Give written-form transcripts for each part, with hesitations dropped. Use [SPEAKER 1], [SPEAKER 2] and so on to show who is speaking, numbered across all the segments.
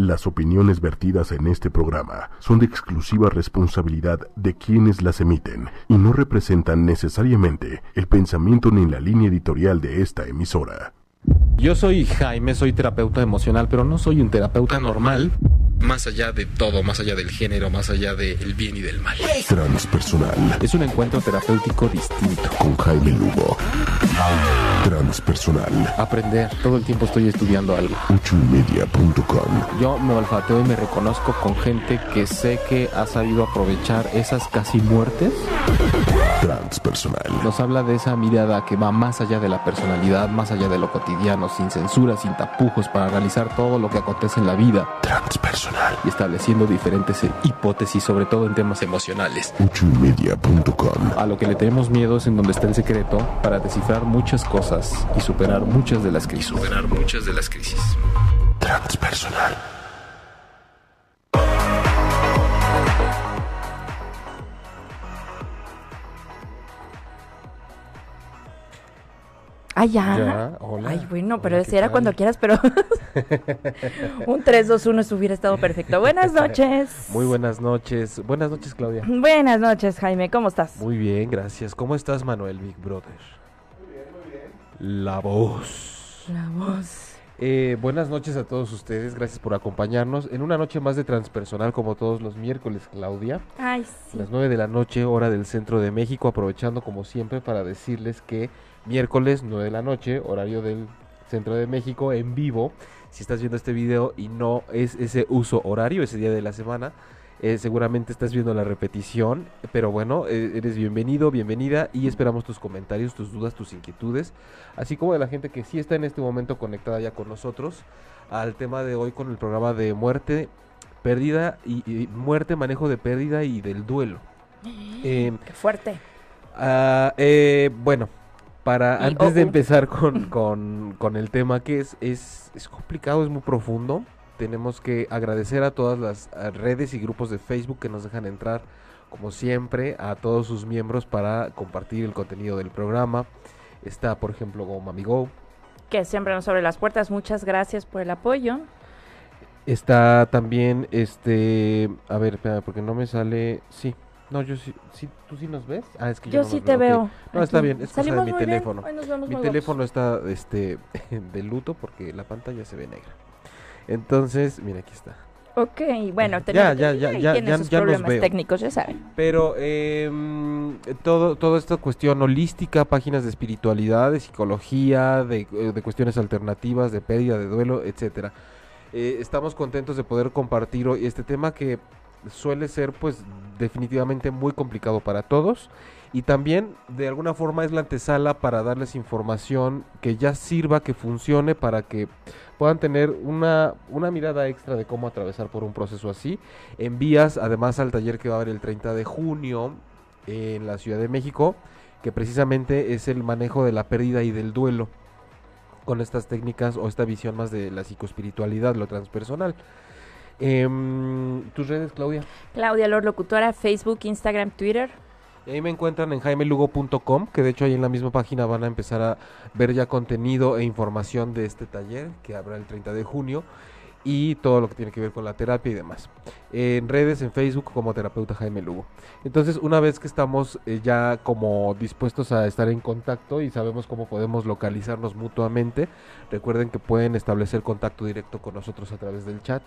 [SPEAKER 1] Las opiniones vertidas en este programa son de exclusiva responsabilidad de quienes las emiten y no representan necesariamente el pensamiento ni la línea editorial de esta emisora.
[SPEAKER 2] Yo soy Jaime, soy terapeuta emocional, pero no soy un terapeuta normal. Más allá de todo, más allá del género, más allá del bien y del mal.
[SPEAKER 1] Transpersonal.
[SPEAKER 2] Es un encuentro terapéutico distinto.
[SPEAKER 1] Con Jaime Lugo. Transpersonal.
[SPEAKER 2] Aprender. Todo el tiempo estoy estudiando algo.
[SPEAKER 1] 8ymedia.com.
[SPEAKER 2] Yo me olfateo y me reconozco con gente que sé que ha sabido aprovechar esas casi muertes.
[SPEAKER 1] Transpersonal.
[SPEAKER 2] Nos habla de esa mirada que va más allá de la personalidad, más allá de lo cotidiano, sin censura, sin tapujos, para analizar todo lo que acontece en la vida.
[SPEAKER 1] Transpersonal.
[SPEAKER 2] Y estableciendo diferentes hipótesis, sobre todo en temas emocionales.
[SPEAKER 1] 8ymedia.com.
[SPEAKER 2] A lo que le tenemos miedo es en donde está el secreto para descifrar muchas cosas y superar muchas de las crisis.
[SPEAKER 1] Transpersonal.
[SPEAKER 3] Ah, ya.
[SPEAKER 2] Hola.
[SPEAKER 3] Ay, bueno,
[SPEAKER 2] Hola,
[SPEAKER 3] pero
[SPEAKER 2] ¿qué
[SPEAKER 3] ese era
[SPEAKER 2] tal?
[SPEAKER 3] cuando quieras, pero un 3, 2, 1 hubiera estado perfecto. Buenas noches.
[SPEAKER 2] Muy buenas noches. Buenas noches, Claudia.
[SPEAKER 3] Buenas noches, Jaime. ¿Cómo estás?
[SPEAKER 2] Muy bien, gracias. ¿Cómo estás, Manuel, Big Brother? Muy bien. La voz.
[SPEAKER 3] La voz.
[SPEAKER 2] Buenas noches a todos ustedes. Gracias por acompañarnos en una noche más de Transpersonal, como todos los miércoles, Claudia.
[SPEAKER 3] Ay,
[SPEAKER 2] A
[SPEAKER 3] sí.
[SPEAKER 2] las 9 de la noche, hora del centro de México, aprovechando como siempre para decirles que miércoles 9 de la noche, horario del centro de México, en vivo. Si estás viendo este video y no es ese uso horario, ese día de la semana, seguramente estás viendo la repetición, pero bueno, eres bienvenido, bienvenida, y esperamos tus comentarios, tus dudas, tus inquietudes, así como de la gente que sí está en este momento conectada ya con nosotros al tema de hoy con el programa de muerte, pérdida y muerte, manejo de pérdida y del duelo.
[SPEAKER 3] Qué fuerte.
[SPEAKER 2] Bueno,
[SPEAKER 3] Y-
[SPEAKER 2] antes de empezar con el tema, que es complicado, es muy profundo. Tenemos que agradecer a todas las redes y grupos de Facebook que nos dejan entrar, como siempre, a todos sus miembros para compartir el contenido del programa. Está, por ejemplo, Go Mami Go.
[SPEAKER 3] Que siempre nos abre las puertas. Muchas gracias por el apoyo.
[SPEAKER 2] Está también, a ver, espérame, porque no me sale, sí. No, yo sí, ¿tú sí nos ves? Ah, es que
[SPEAKER 3] Yo
[SPEAKER 2] no
[SPEAKER 3] sí
[SPEAKER 2] nos
[SPEAKER 3] te
[SPEAKER 2] veo.
[SPEAKER 3] veo.
[SPEAKER 2] Ok. No, está
[SPEAKER 3] Aquí.
[SPEAKER 2] bien, es cosa de
[SPEAKER 3] Salimos
[SPEAKER 2] mi
[SPEAKER 3] muy bien.
[SPEAKER 2] teléfono.
[SPEAKER 3] Hoy nos vemos
[SPEAKER 2] Mi
[SPEAKER 3] muy
[SPEAKER 2] teléfono está, de luto porque la pantalla se ve negra. Entonces, mira, aquí está.
[SPEAKER 3] guapos. Ok, bueno,
[SPEAKER 2] Ya
[SPEAKER 3] tiene sus
[SPEAKER 2] nos
[SPEAKER 3] problemas
[SPEAKER 2] veo.
[SPEAKER 3] técnicos, ya saben.
[SPEAKER 2] Pero toda esta cuestión holística, páginas de espiritualidad, de psicología, de cuestiones alternativas, de pérdida, de duelo, etcétera. Estamos contentos de poder compartir hoy este tema que suele ser pues definitivamente muy complicado para todos, y también de alguna forma es la antesala para darles información que ya sirva, que funcione, para que puedan tener una mirada extra de cómo atravesar por un proceso así. Envías además al taller que va a haber el 30 de junio en la Ciudad de México, que precisamente es el manejo de la pérdida y del duelo, con estas técnicas o esta visión más de la psicoespiritualidad, lo transpersonal. ¿Tus redes, Claudia?
[SPEAKER 3] Claudia Lor, locutora, Facebook, Instagram, Twitter.
[SPEAKER 2] Y ahí me encuentran en jaimelugo.com, que de hecho ahí en la misma página van a empezar a ver ya contenido e información de este taller que habrá el 30 de junio y todo lo que tiene que ver con la terapia y demás. En redes, en Facebook como terapeuta Jaime Lugo. Entonces, una vez que estamos ya como dispuestos a estar en contacto y sabemos cómo podemos localizarnos mutuamente, recuerden que pueden establecer contacto directo con nosotros a través del chat.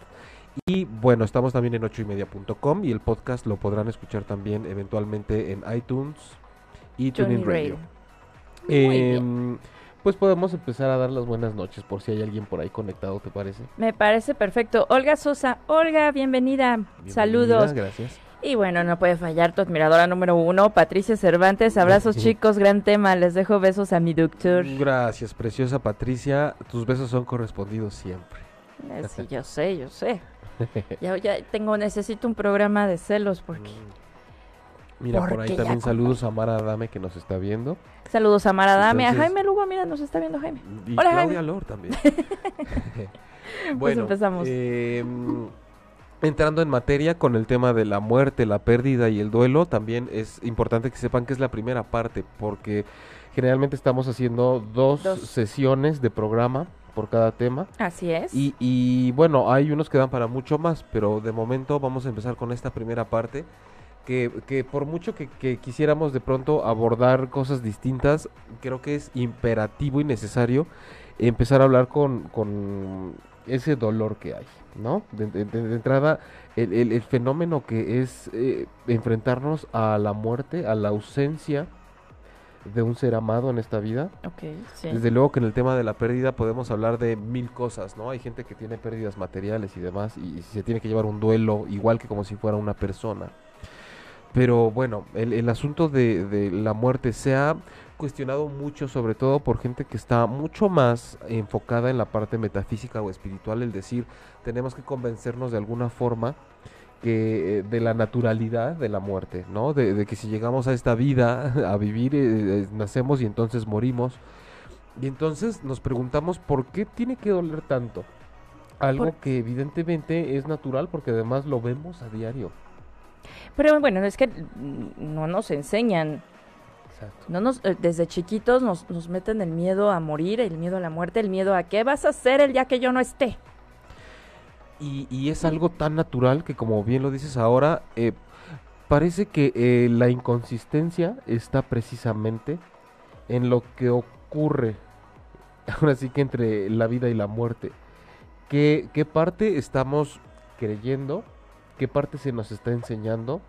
[SPEAKER 2] Y bueno, estamos también en 8ymedia.com y el podcast lo podrán escuchar también eventualmente en iTunes y TuneIn Radio.
[SPEAKER 3] Muy bien.
[SPEAKER 2] Pues podemos empezar a dar las buenas noches por si hay alguien por ahí conectado, ¿te parece?
[SPEAKER 3] Me parece perfecto. Olga Sosa, Olga, bienvenida. Saludos.
[SPEAKER 2] Gracias.
[SPEAKER 3] Y bueno, no puede fallar tu admiradora número 1, Patricia Cervantes. Abrazos chicos, gran tema. Les dejo besos a mi doctor.
[SPEAKER 2] Gracias, preciosa Patricia. Tus besos son correspondidos siempre.
[SPEAKER 3] Sí, yo sé. Necesito un programa de celos porque...
[SPEAKER 2] Mira, por ahí
[SPEAKER 3] Porque
[SPEAKER 2] también
[SPEAKER 3] ya
[SPEAKER 2] saludos a Mara Adame que nos está viendo.
[SPEAKER 3] Saludos a Mara Dame, a
[SPEAKER 2] Entonces-
[SPEAKER 3] Jaime Lugo, mira, nos está viendo Jaime.
[SPEAKER 2] Y
[SPEAKER 3] Hola,
[SPEAKER 2] Claudia
[SPEAKER 3] Jaime.
[SPEAKER 2] Lor también.
[SPEAKER 3] Pues empezamos.
[SPEAKER 2] Entrando en materia con el tema de la muerte, la pérdida y el duelo, también es importante que sepan que es la primera parte, porque generalmente estamos haciendo dos
[SPEAKER 3] Dos.
[SPEAKER 2] sesiones de programa por cada tema.
[SPEAKER 3] Así es.
[SPEAKER 2] Y bueno, hay unos que dan para mucho más, pero de momento vamos a empezar con esta primera parte, que por mucho que quisiéramos de pronto abordar cosas distintas, creo que es imperativo y necesario empezar a hablar con ese dolor que hay, ¿no? De entrada, el fenómeno que es enfrentarnos a la muerte, a la ausencia de un ser amado en esta vida.
[SPEAKER 3] Ok, sí.
[SPEAKER 2] Desde luego que en el tema de la pérdida podemos hablar de mil cosas, ¿no? Hay gente que tiene pérdidas materiales y demás, y se tiene que llevar un duelo igual que como si fuera una persona. Pero bueno, el asunto de la muerte se ha cuestionado mucho, sobre todo por gente que está mucho más enfocada en la parte metafísica o espiritual, el decir, tenemos que convencernos de alguna forma que de la naturalidad de la muerte, ¿no? De que si llegamos a esta vida a vivir, nacemos y entonces morimos. Y entonces nos preguntamos por qué tiene que doler tanto. Algo que evidentemente es natural porque además lo vemos a diario.
[SPEAKER 3] Pero bueno, es que no nos enseñan.
[SPEAKER 2] Exacto.
[SPEAKER 3] No nos, desde chiquitos nos meten el miedo a morir, el miedo a la muerte, el miedo a qué vas a hacer el día que yo no esté.
[SPEAKER 2] Y es algo tan natural que, como bien lo dices ahora, parece que la inconsistencia está precisamente en lo que ocurre, ahora sí que entre la vida y la muerte. ¿Qué parte estamos creyendo? ¿Qué parte se nos está enseñando?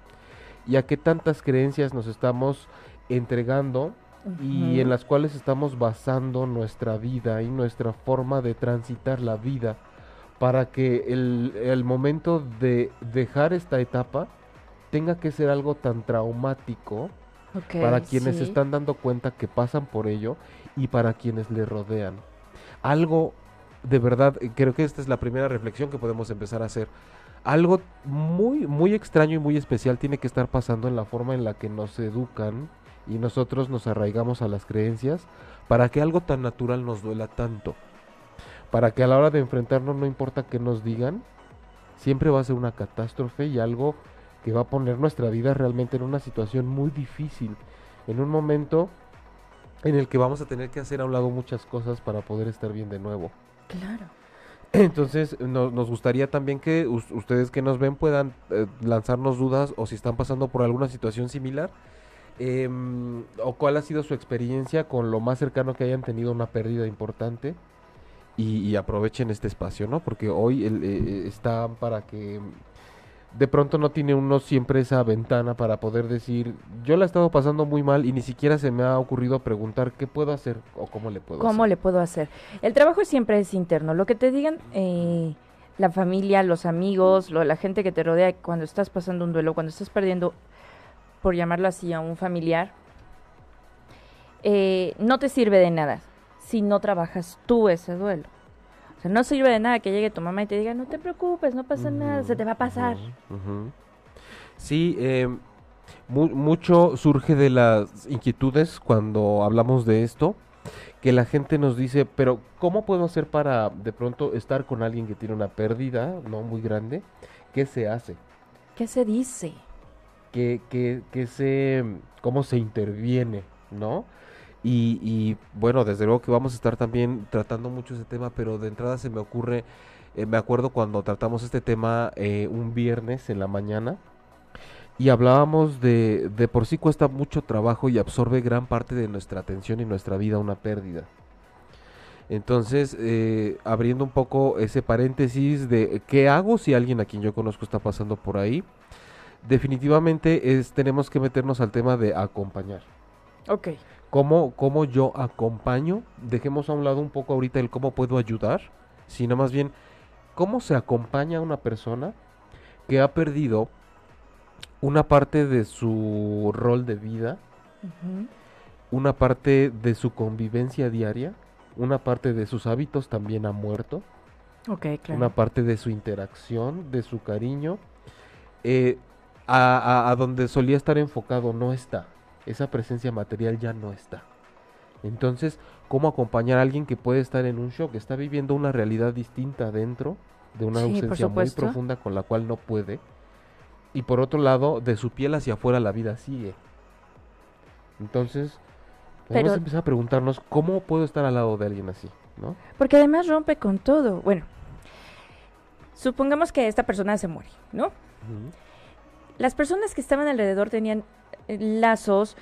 [SPEAKER 2] ¿Y a qué tantas creencias nos estamos entregando? Y en las cuales estamos basando nuestra vida y nuestra forma de transitar la vida, para que el momento de dejar esta etapa tenga que ser algo tan traumático para quienes se están dando cuenta que pasan por ello y para quienes le rodean. Algo, de verdad, creo que esta es la primera reflexión que podemos empezar a hacer. Algo muy, muy extraño y muy especial tiene que estar pasando en la forma en la que nos educan y nosotros nos arraigamos a las creencias para que algo tan natural nos duela tanto. Para que a la hora de enfrentarnos, no importa qué nos digan, siempre va a ser una catástrofe y algo que va a poner nuestra vida realmente en una situación muy difícil, en un momento en el que vamos a tener que hacer a un lado muchas cosas para poder estar bien de nuevo.
[SPEAKER 3] Claro.
[SPEAKER 2] Entonces nos gustaría también que ustedes que nos ven puedan lanzarnos dudas, o si están pasando por alguna situación similar, o cuál ha sido su experiencia con lo más cercano que hayan tenido una pérdida importante. Y aprovechen este espacio, ¿no? Porque hoy está para que de pronto no tiene uno siempre esa ventana para poder decir, yo la he estado pasando muy mal y ni siquiera se me ha ocurrido preguntar qué puedo hacer o cómo le puedo hacer.
[SPEAKER 3] ¿Cómo le puedo hacer? El trabajo siempre es interno. Lo que te digan la familia, los amigos, la gente que te rodea cuando estás pasando un duelo, cuando estás perdiendo, por llamarlo así, a un familiar, no te sirve de nada si no trabajas tú ese duelo. O sea, no sirve de nada que llegue tu mamá y te diga, no te preocupes, no pasa nada, se te va a pasar.
[SPEAKER 2] Sí, mucho surge de las inquietudes cuando hablamos de esto, que la gente nos dice, pero ¿cómo puedo hacer para de pronto estar con alguien que tiene una pérdida, no muy grande? ¿Qué se hace?
[SPEAKER 3] ¿Qué se dice?
[SPEAKER 2] ¿Cómo se interviene, no? Y bueno, desde luego que vamos a estar también tratando mucho ese tema, pero de entrada se me ocurre, me acuerdo cuando tratamos este tema un viernes en la mañana, y hablábamos de por sí cuesta mucho trabajo y absorbe gran parte de nuestra atención y nuestra vida una pérdida. Entonces, abriendo un poco ese paréntesis de qué hago si alguien a quien yo conozco está pasando por ahí, definitivamente tenemos que meternos al tema de acompañar.
[SPEAKER 3] Ok.
[SPEAKER 2] ¿Cómo yo acompaño? Dejemos a un lado un poco ahorita el cómo puedo ayudar, sino más bien cómo se acompaña a una persona que ha perdido una parte de su rol de vida, una parte de su convivencia diaria, una parte de sus hábitos también ha muerto, una parte de su interacción, de su cariño, a donde solía estar enfocado no está. Esa presencia material ya no está. Entonces, ¿cómo acompañar a alguien que puede estar en un shock, que está viviendo una realidad distinta dentro de una ausencia muy profunda con la cual no puede? Y por otro lado, de su piel hacia afuera la vida sigue. Entonces, vamos a empezar a preguntarnos, ¿cómo puedo estar al lado de alguien así? ¿no?
[SPEAKER 3] Porque además rompe con todo. Bueno, supongamos que esta persona se muere, ¿no?
[SPEAKER 2] Ujú.
[SPEAKER 3] Las personas que estaban alrededor tenían lazos,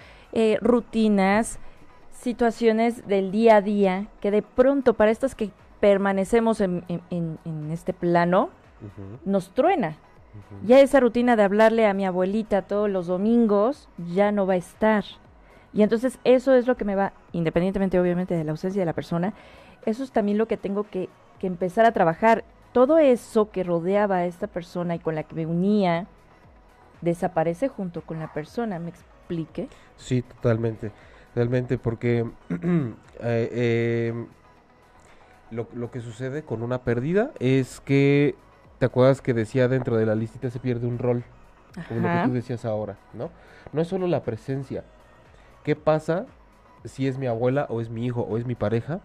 [SPEAKER 3] rutinas, situaciones del día a día, que de pronto para estos que permanecemos en este plano,
[SPEAKER 2] Ujú.
[SPEAKER 3] nos truena.
[SPEAKER 2] Ujú.
[SPEAKER 3] Ya esa rutina de hablarle a mi abuelita todos los domingos ya no va a estar. Y entonces eso es lo que me va, independientemente obviamente de la ausencia de la persona, eso es también lo que tengo que empezar a trabajar. Todo eso que rodeaba a esta persona y con la que me unía, desaparece junto con la persona, ¿me explique?
[SPEAKER 2] Sí, totalmente, realmente, porque lo que sucede con una pérdida es que, ¿te acuerdas que decía dentro de la listita se pierde un rol? Como lo que
[SPEAKER 3] Ajá.
[SPEAKER 2] tú decías ahora, ¿no? No es solo la presencia. ¿Qué pasa si es mi abuela o es mi hijo o es mi pareja?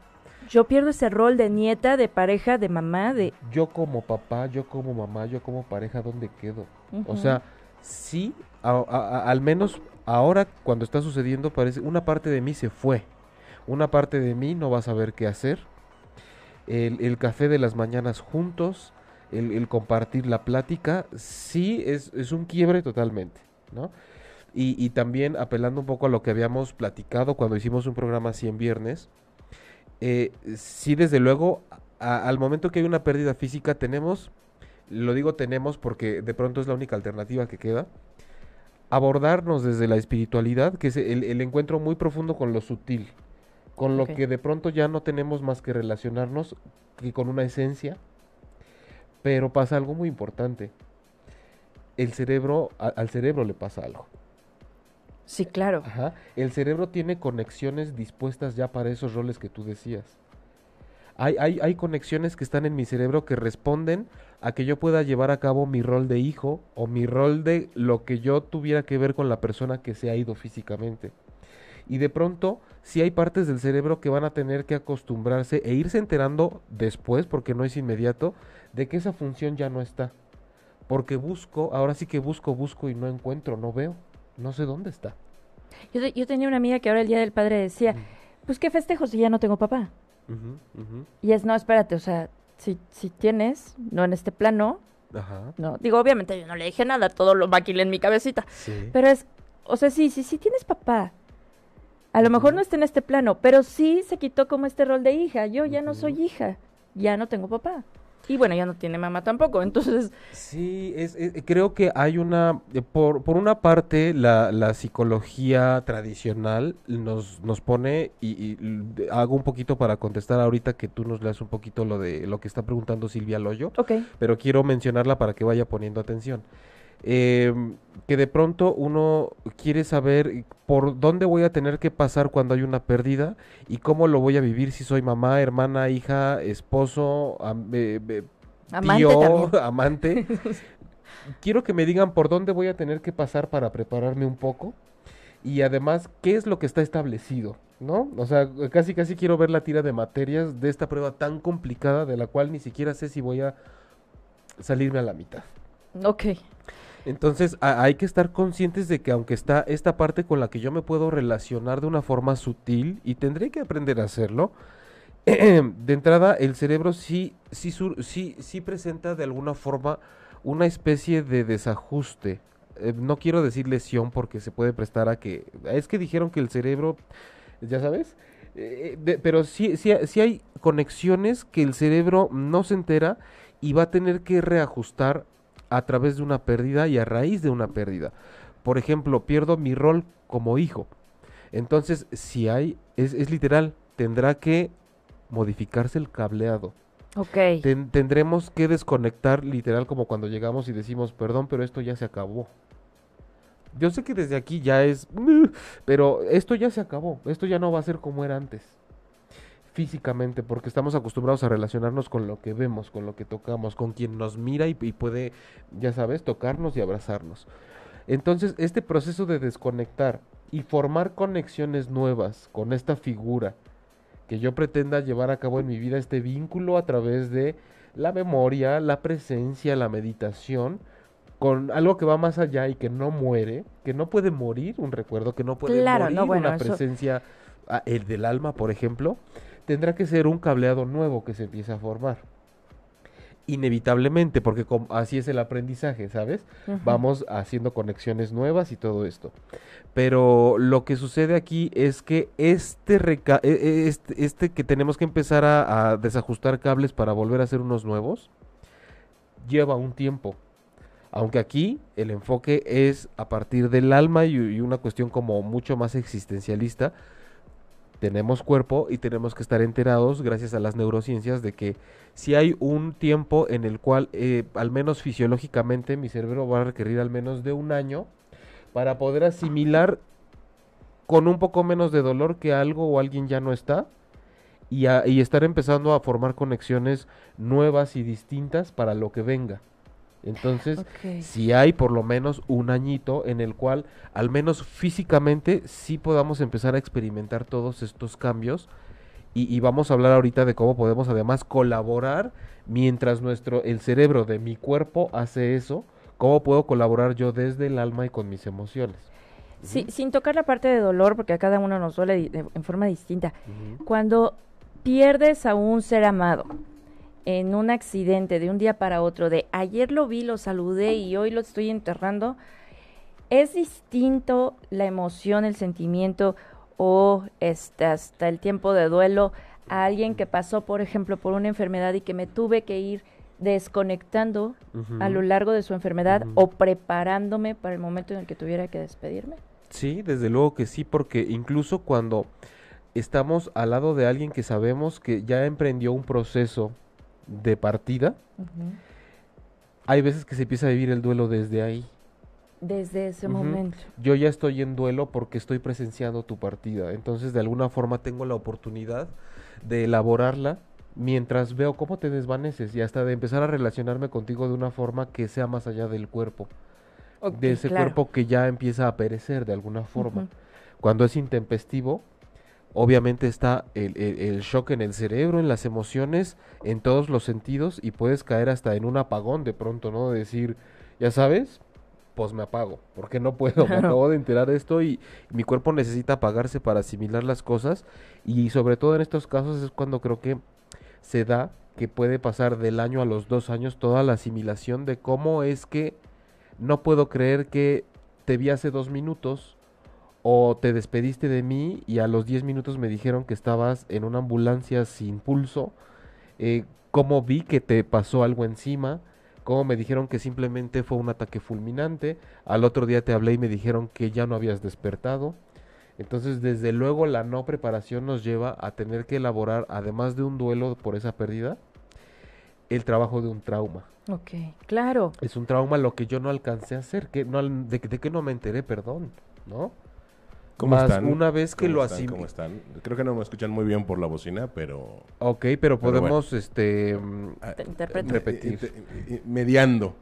[SPEAKER 3] Yo pierdo ese rol de nieta, de pareja, de mamá, de...
[SPEAKER 2] Yo como papá, yo como mamá, yo como pareja, ¿dónde quedo? O
[SPEAKER 3] Ujú.
[SPEAKER 2] sea, sí, al menos ahora cuando está sucediendo parece, una parte de mí se fue, una parte de mí no va a saber qué hacer. El café de las mañanas juntos, el compartir la plática, sí es un quiebre totalmente, ¿no? Y también apelando un poco a lo que habíamos platicado cuando hicimos un programa así en viernes, sí, desde luego, al momento que hay una pérdida física tenemos, lo digo tenemos porque de pronto es la única alternativa que queda, abordarnos desde la espiritualidad, que es el encuentro muy profundo con lo sutil, con lo
[SPEAKER 3] Ok.
[SPEAKER 2] que de pronto ya no tenemos más que relacionarnos que con una esencia, pero pasa algo muy importante. El cerebro, al cerebro le pasa algo.
[SPEAKER 3] Sí, claro.
[SPEAKER 2] Ajá. El cerebro tiene conexiones dispuestas ya para esos roles que tú decías. Hay conexiones que están en mi cerebro que responden a que yo pueda llevar a cabo mi rol de hijo o mi rol de lo que yo tuviera que ver con la persona que se ha ido físicamente. Y de pronto, sí hay partes del cerebro que van a tener que acostumbrarse e irse enterando después, porque no es inmediato, de que esa función ya no está. Porque busco, ahora sí que busco y no encuentro, no veo, no sé dónde está.
[SPEAKER 3] Yo tenía una amiga que ahora el Día del Padre decía, pues qué festejo si ya no tengo papá.
[SPEAKER 2] Ujú, ujú.
[SPEAKER 3] Y es, no, espérate, o sea, si tienes, no en este plano,
[SPEAKER 2] Ajá.
[SPEAKER 3] no, digo, obviamente yo no le dije nada, todo lo maquilé en mi cabecita,
[SPEAKER 2] Sí.
[SPEAKER 3] pero es, o sea, sí tienes papá, a lo mejor
[SPEAKER 2] Ujú.
[SPEAKER 3] no está en este plano, pero sí se quitó como este rol de hija, yo ya no
[SPEAKER 2] Ujú.
[SPEAKER 3] soy hija, ya no tengo papá, y bueno, ya no tiene mamá tampoco, entonces,
[SPEAKER 2] Sí, creo que hay una, por una parte, la psicología tradicional nos pone, hago un poquito para contestar ahorita que tú nos leas un poquito lo de lo que está preguntando Silvia Loyo,
[SPEAKER 3] ok,
[SPEAKER 2] pero quiero mencionarla para que vaya poniendo atención. Que de pronto uno quiere saber por dónde voy a tener que pasar cuando hay una pérdida y cómo lo voy a vivir si soy mamá, hermana, hija, esposo,
[SPEAKER 3] amante
[SPEAKER 2] tío,
[SPEAKER 3] también.
[SPEAKER 2] amante. Quiero que me digan por dónde voy a tener que pasar para prepararme un poco y además qué es lo que está establecido, ¿no? O sea, casi quiero ver la tira de materias de esta prueba tan complicada de la cual ni siquiera sé si voy a salirme a la mitad.
[SPEAKER 3] Ok,
[SPEAKER 2] Entonces hay que estar conscientes de que aunque está esta parte con la que yo me puedo relacionar de una forma sutil y tendré que aprender a hacerlo, de entrada el cerebro sí presenta de alguna forma una especie de desajuste. No quiero decir lesión porque se puede prestar a que... Es que dijeron que el cerebro, ya sabes, pero sí hay conexiones que el cerebro no se entera y va a tener que reajustar a través de una pérdida y a raíz de una pérdida. Por ejemplo, pierdo mi rol como hijo. Entonces, si hay, es literal, tendrá que modificarse el cableado.
[SPEAKER 3] ok,
[SPEAKER 2] Tendremos que desconectar literal como cuando llegamos y decimos, perdón, pero esto ya se acabó. Yo sé que desde aquí ya es, pero esto ya se acabó, esto ya no va a ser como era antes. Físicamente, porque estamos acostumbrados a relacionarnos con lo que vemos, con lo que tocamos, con quien nos mira y puede, ya sabes, tocarnos y abrazarnos. Entonces, este proceso de desconectar y formar conexiones nuevas con esta figura que yo pretenda llevar a cabo en mi vida, este vínculo a través de la memoria, la presencia, la meditación, con algo que va más allá y que no muere, que no puede morir, un recuerdo, que no puede
[SPEAKER 3] Claro,
[SPEAKER 2] morir
[SPEAKER 3] no, bueno,
[SPEAKER 2] una
[SPEAKER 3] eso...
[SPEAKER 2] presencia, el del alma, por ejemplo, tendrá que ser un cableado nuevo que se empiece a formar. Inevitablemente, porque así es el aprendizaje, ¿sabes? Vamos haciendo conexiones nuevas y todo esto. Pero lo que sucede aquí es que este que tenemos que empezar a desajustar cables para volver a hacer unos nuevos, lleva un tiempo. Aunque aquí el enfoque es a partir del alma y una cuestión como mucho más existencialista. Tenemos cuerpo y tenemos que estar enterados, gracias a las neurociencias, de que si hay un tiempo en el cual, al menos fisiológicamente, mi cerebro va a requerir al menos de un año para poder asimilar con un poco menos de dolor que algo o alguien ya no está y estar empezando a formar conexiones nuevas y distintas para lo que venga. Entonces, si hay por lo menos un añito en el cual, al menos físicamente, sí podamos empezar a experimentar todos estos cambios y vamos a hablar ahorita de cómo podemos además colaborar mientras el cerebro de mi cuerpo hace eso, cómo puedo colaborar yo desde el alma y con mis emociones.
[SPEAKER 3] Sí, sin tocar la parte de dolor, porque a cada uno nos duele en forma distinta. Cuando pierdes a un ser amado en un accidente de un día para otro, de ayer lo vi, lo saludé y hoy lo estoy enterrando, es distinto la emoción, el sentimiento o hasta el tiempo de duelo a alguien que pasó, por ejemplo, por una enfermedad y que me tuve que ir desconectando a lo largo de su enfermedad o preparándome para el momento en el que tuviera que despedirme.
[SPEAKER 2] Sí, desde luego que sí, porque incluso cuando estamos al lado de alguien que sabemos que ya emprendió un proceso de partida, hay veces que se empieza a vivir el duelo desde ahí.
[SPEAKER 3] Desde ese momento.
[SPEAKER 2] Yo ya estoy en duelo porque estoy presenciando tu partida, entonces de alguna forma tengo la oportunidad de elaborarla mientras veo cómo te desvaneces y hasta de empezar a relacionarme contigo de una forma que sea más allá del cuerpo, de ese cuerpo que ya empieza a perecer de alguna forma. Cuando es intempestivo, obviamente está el shock en el cerebro, en las emociones, en todos los sentidos y puedes caer hasta en un apagón de pronto, ¿no? De decir, ya sabes, pues me apago, porque no puedo, me acabo de enterar de esto y mi cuerpo necesita apagarse para asimilar las cosas y sobre todo en estos casos es cuando creo que se da que puede pasar del año a los 2 años toda la asimilación de cómo es que no puedo creer que te vi hace 2 minutos o te despediste de mí y a los 10 minutos me dijeron que estabas en una ambulancia sin pulso, cómo vi que te pasó algo encima, cómo me dijeron que simplemente fue un ataque fulminante, al otro día te hablé y me dijeron que ya no habías despertado. Entonces, desde luego, la no preparación nos lleva a tener que elaborar, además de un duelo por esa pérdida, el trabajo de un trauma.
[SPEAKER 3] Ok, claro.
[SPEAKER 2] Es un trauma lo que yo no alcancé a hacer, de que no me enteré, perdón, ¿no?
[SPEAKER 4] ¿Cómo están?
[SPEAKER 2] Una vez que lo
[SPEAKER 4] asimilé. ¿Cómo están? Creo que no me escuchan muy bien por la bocina, pero...
[SPEAKER 2] Ok, pero podemos,
[SPEAKER 4] bueno.
[SPEAKER 2] repetir.
[SPEAKER 4] Mediando.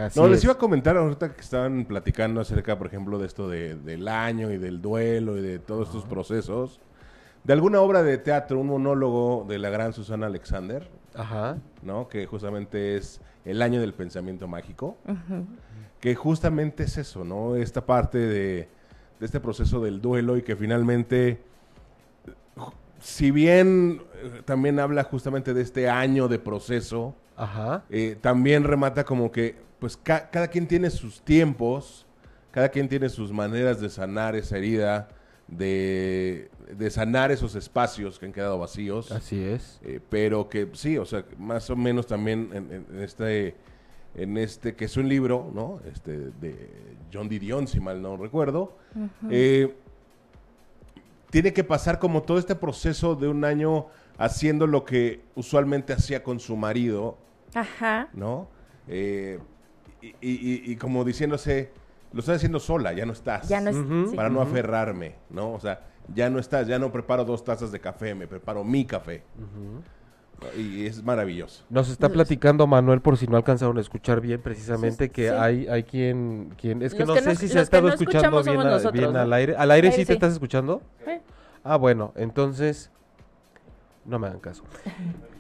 [SPEAKER 2] Así
[SPEAKER 4] les
[SPEAKER 2] es.
[SPEAKER 4] iba a comentar ahorita que estaban platicando acerca, por ejemplo, de esto del año y del duelo y de todos estos procesos. De alguna obra de teatro, un monólogo de la gran Susana Alexander, ¿no? Que justamente es El año del pensamiento mágico, que justamente es eso, ¿no? Esta parte de este proceso del duelo y que finalmente, si bien también habla justamente de este año de proceso, también remata como que pues cada quien tiene sus tiempos, cada quien tiene sus maneras de sanar esa herida, de sanar esos espacios que han quedado vacíos.
[SPEAKER 2] Así es.
[SPEAKER 4] Pero que sí, o sea, más o menos también en este que es un libro, ¿no? De John Didion, si mal no recuerdo, tiene que pasar como todo este proceso de un año haciendo lo que usualmente hacía con su marido, ¿no? Y como diciéndose, lo estás haciendo sola, ya no estás,
[SPEAKER 3] ya no es,
[SPEAKER 4] para no aferrarme, ¿no? O sea, ya no estás, ya no preparo 2 tazas de café, me preparo mi café. Y es maravilloso.
[SPEAKER 2] Nos está platicando Manuel, por si no alcanzaron a escuchar bien, precisamente, que hay quien... Es que no sé si se ha estado escuchando bien al aire. ¿Al aire sí te estás escuchando?
[SPEAKER 3] Sí.
[SPEAKER 2] Ah, bueno, entonces... No me hagan caso.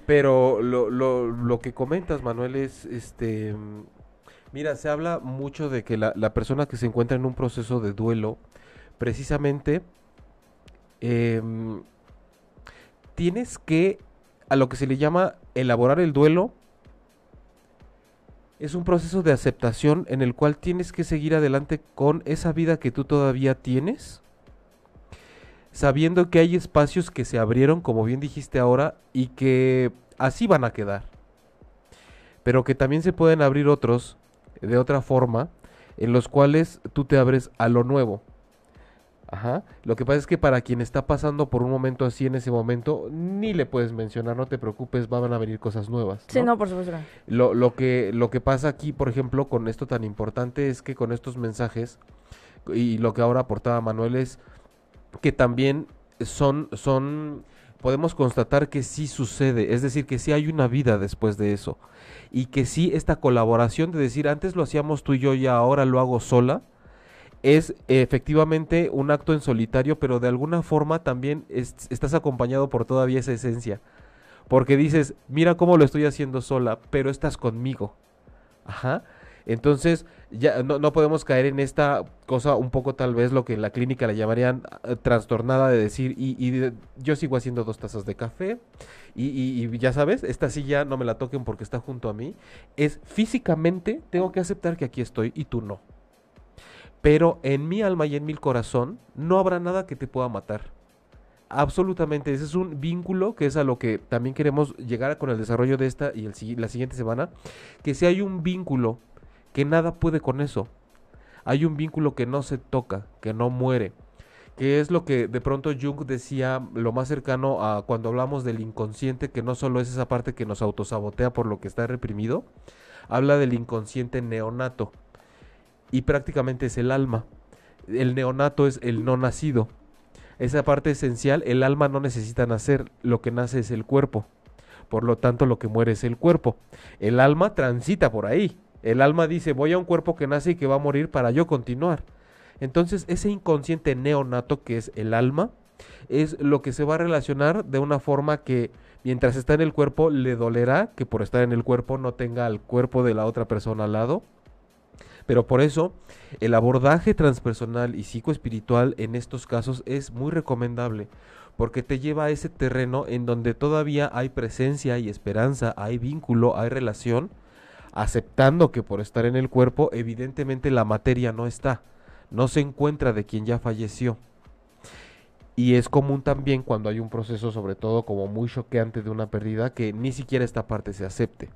[SPEAKER 2] Pero lo que comentas, Manuel, es... Mira, se habla mucho de que la persona que se encuentra en un proceso de duelo, precisamente... tienes que, a lo que se le llama elaborar el duelo, es un proceso de aceptación en el cual tienes que seguir adelante con esa vida que tú todavía tienes, sabiendo que hay espacios que se abrieron, como bien dijiste ahora, y que así van a quedar, pero que también se pueden abrir otros de otra forma, en los cuales tú te abres a lo nuevo. Ajá. Lo que pasa es que para quien está pasando por un momento así en ese momento, ni le puedes mencionar, no te preocupes, van a venir cosas nuevas, ¿no?
[SPEAKER 3] Sí, no, por supuesto.
[SPEAKER 2] Lo que pasa aquí, por ejemplo, con esto tan importante es que con estos mensajes, y lo que ahora aportaba Manuel, es que también podemos constatar que sí sucede, es decir, que sí hay una vida después de eso, y que sí esta colaboración de decir, antes lo hacíamos tú y yo y ahora lo hago sola, es efectivamente un acto en solitario, pero de alguna forma también estás acompañado por todavía esa esencia. Porque dices, mira cómo lo estoy haciendo sola, pero estás conmigo. Ajá. Entonces, ya no podemos caer en esta cosa un poco tal vez lo que en la clínica le llamarían trastornada de decir, yo sigo haciendo 2 tazas de café, y ya sabes, esta silla no me la toquen porque está junto a mí. Es físicamente, tengo que aceptar que aquí estoy y tú no. Pero en mi alma y en mi corazón no habrá nada que te pueda matar. Absolutamente, ese es un vínculo que es a lo que también queremos llegar con el desarrollo de esta y la siguiente semana. Que si hay un vínculo que nada puede con eso. Hay un vínculo que no se toca, que no muere. Que es lo que de pronto Jung decía, lo más cercano a cuando hablamos del inconsciente, que no solo es esa parte que nos autosabotea por lo que está reprimido. Habla del inconsciente neonato. Y prácticamente es el alma. El neonato es el no nacido. Esa parte esencial, el alma no necesita nacer, lo que nace es el cuerpo. Por lo tanto, lo que muere es el cuerpo. El alma transita por ahí. El alma dice, voy a un cuerpo que nace y que va a morir para yo continuar. Entonces, ese inconsciente neonato que es el alma, es lo que se va a relacionar de una forma que mientras está en el cuerpo le dolerá que por estar en el cuerpo no tenga al cuerpo de la otra persona al lado. Pero por eso, el abordaje transpersonal y psicoespiritual en estos casos es muy recomendable, porque te lleva a ese terreno en donde todavía hay presencia y esperanza, hay vínculo, hay relación, aceptando que por estar en el cuerpo, evidentemente la materia no está, no se encuentra de quien ya falleció. Y es común también cuando hay un proceso, sobre todo como muy choqueante de una pérdida, que ni siquiera esta parte se acepte.